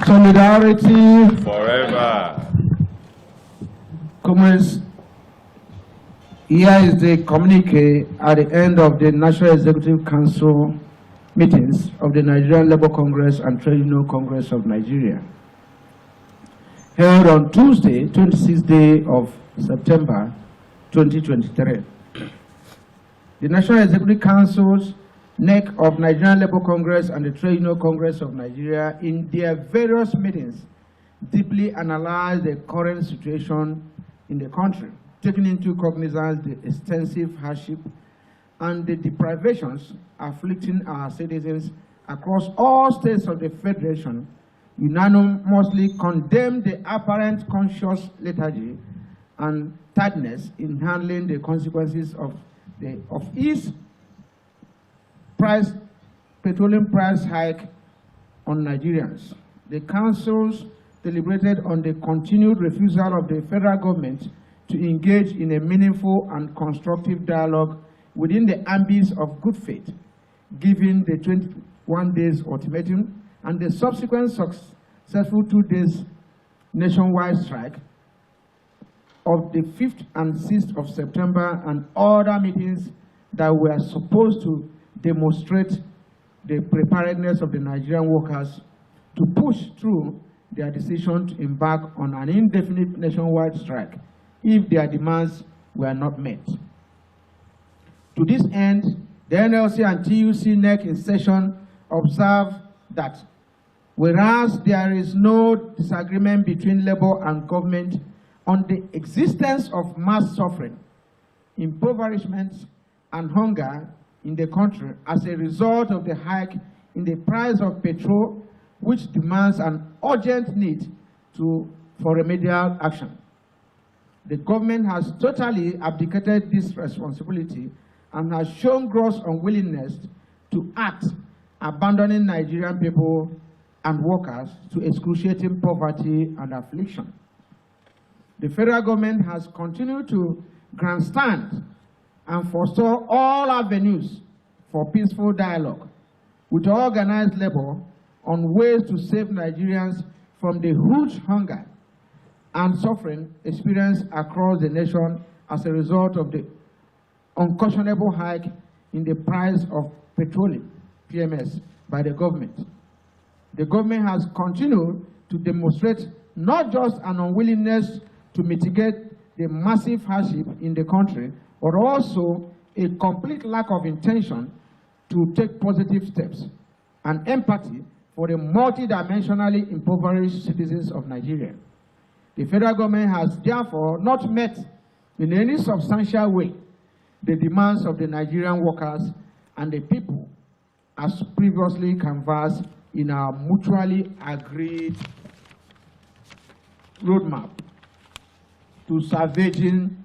Solidarity forever. Comrades, here is the communique at the end of the National Executive Council meetings of the Nigerian Labour Congress and Trade Union Congress of Nigeria, held on Tuesday, 26th day of September 2023. The National Executive Council's NEC of Nigerian Labour Congress and the Trade Union Congress of Nigeria, in their various meetings, deeply analyzed the current situation in the country, taking into cognizance the extensive hardship and the deprivations afflicting our citizens across all states of the Federation, unanimously condemned the apparent conscious lethargy and tiredness in handling the consequences of its petroleum price hike on Nigerians. The councils deliberated on the continued refusal of the federal government to engage in a meaningful and constructive dialogue within the ambit of good faith, given the 21 days ultimatum and the subsequent successful 2 days nationwide strike of the 5th and 6th of September and other meetings that were supposed to demonstrate the preparedness of the Nigerian workers to push through their decision to embark on an indefinite nationwide strike if their demands were not met. To this end, the NLC and TUC NEC in session observed that whereas there is no disagreement between labor and government on the existence of mass suffering, impoverishment, and hunger in the country as a result of the hike in the price of petrol, which demands an urgent need for remedial action. The government has totally abdicated this responsibility and has shown gross unwillingness to act, abandoning Nigerian people and workers to excruciating poverty and affliction. The federal government has continued to grandstand and forestall all avenues for peaceful dialogue with organized labor on ways to save Nigerians from the huge hunger and suffering experienced across the nation as a result of the unconscionable hike in the price of petroleum, PMS, by the government. The government has continued to demonstrate not just an unwillingness to mitigate the massive hardship in the country, but also a complete lack of intention to take positive steps and empathy for the multidimensionally impoverished citizens of Nigeria. The federal government has therefore not met in any substantial way the demands of the Nigerian workers and the people as previously canvassed in our mutually agreed roadmap to salvaging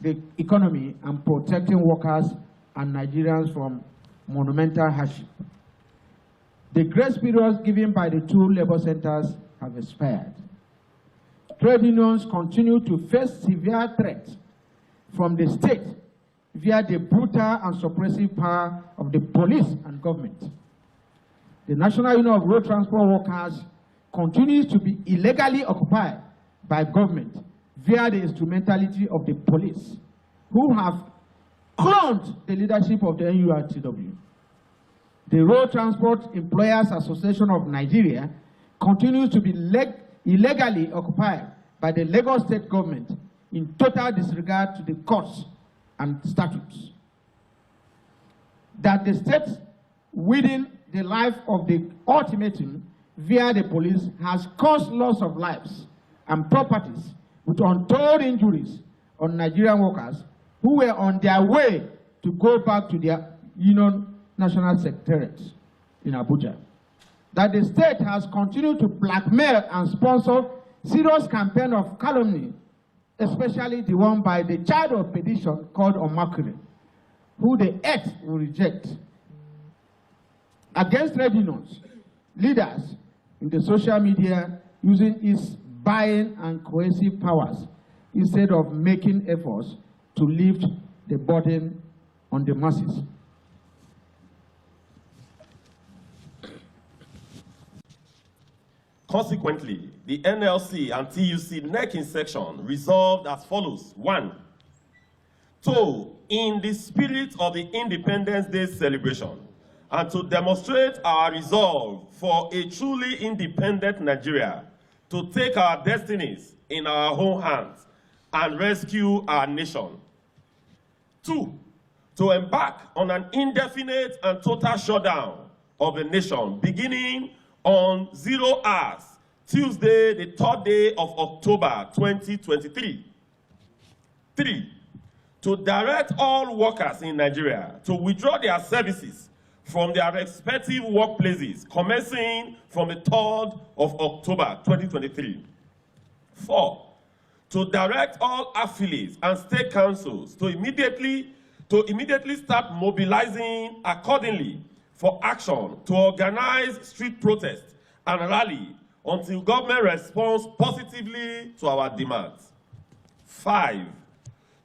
the economy and protecting workers and Nigerians from monumental hardship. The grace periods given by the two labor centers have expired. Trade unions continue to face severe threats from the state via the brutal and suppressive power of the police and government. The National Union of Road Transport Workers continues to be illegally occupied by government via the instrumentality of the police, who have cloned the leadership of the NURTW. The Road Transport Employers Association of Nigeria continues to be illegally occupied by the Lagos state government in total disregard to the courts and statutes. That the state, within the life of the ultimatum via the police, has caused loss of lives and properties with untold injuries on Nigerian workers who were on their way to go back to their union national secretariat in Abuja. That the state has continued to blackmail and sponsor serious campaign of calumny, especially the one by the child of perdition called Omakure, who the earth will reject, against trade unions, leaders in the social media using its buying and coercive powers instead of making efforts to lift the burden on the masses. Consequently, the NLC and TUC neck in section resolved as follows. 1. To, in the spirit of the Independence Day celebration, and to demonstrate our resolve for a truly independent Nigeria, to take our destinies in our own hands and rescue our nation. 2, to embark on an indefinite and total shutdown of the nation beginning on 0 hours, Tuesday, the 3rd day of October 2023. 3, to direct all workers in Nigeria to withdraw their services from their respective workplaces commencing from the 3rd of October 2023. 4, to direct all affiliates and state councils to immediately start mobilizing accordingly for action to organize street protests and rally until government responds positively to our demands. 5,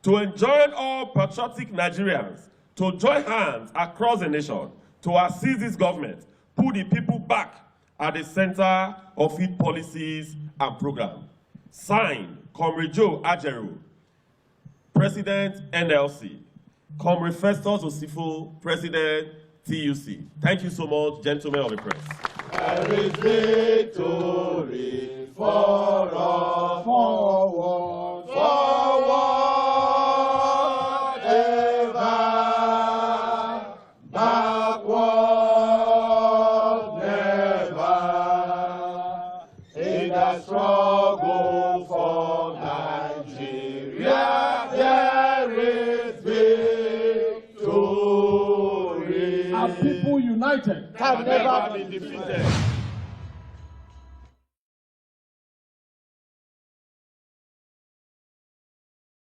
to enjoin all patriotic Nigerians to join hands across the nation to assist this government, put the people back at the center of its policies and programs. Signed, Comrade Joe Ajeru, President NLC. Comrade Festus Osifo, President TUC. Thank you so much, gentlemen of the press. There is victory for us. Forward, forward, ever, backward, never. In the struggle for Nigeria, there is victory. Our people united can never be defeated.